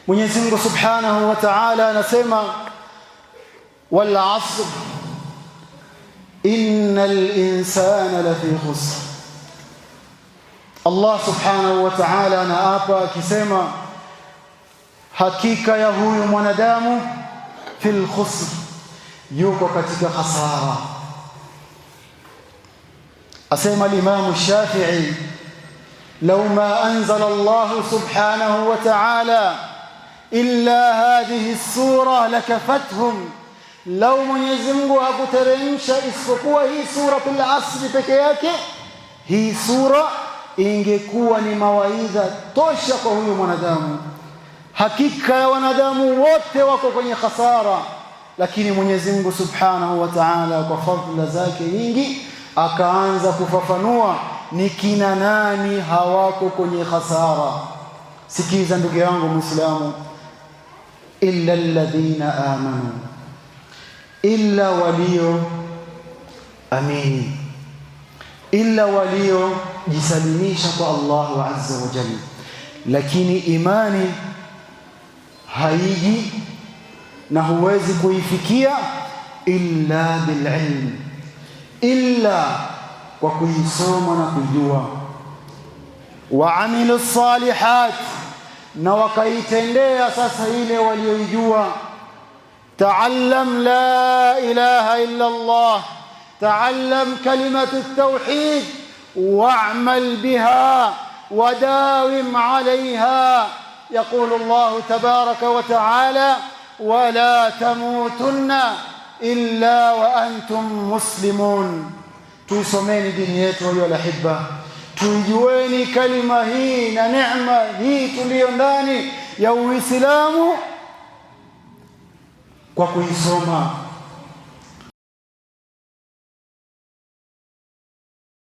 Mwenyezi Mungu Subhanahu wa Ta'ala anasema wal 'asr innal insana lafi khusr. Allah Subhanahu wa Ta'ala anaapa akisema hakika ya huyu mwanadamu fil khusr, yuko katika hasara. Asema al-Imam Shafi'i law ma anzala Allah Subhanahu wa Ta'ala illa hadhihi as-sura lakafathum, law Mwenyezi Mungu hakuteremsha isipokuwa hii suratul Asr peke yake, hii sura ingekuwa ni mawaidha tosha kwa huyu mwanadamu. Hakika ya wanadamu wote wako kwenye khasara, lakini Mwenyezi Mungu Subhanahu wa Ta'ala kwa fadhila zake nyingi akaanza kufafanua ni kina nani hawako kwenye khasara. Sikiza ndugu yangu Muislamu, illa alladhina amanu, illa walio amini, illa walio jisalimisha kwa Allah azza wa jalla. Lakini imani haiji na huwezi kuifikia illa bililm, illa kwa kuisoma na kujua. Wa amilu salihat, na wakaitendea sasa ile walioijua. Ta'allam la ilaha illa Allah, ta'allam kalimatu at-tauhid wa'mal biha وداوم عليها. يقول الله تبارك وتعالى ولا تموتن إلا وأنتم مسلمون. tusomeni dini yetu ya lahibba, tujueni kalima hii na neema hii tuliyo ndani ya Uislamu kwa kuisoma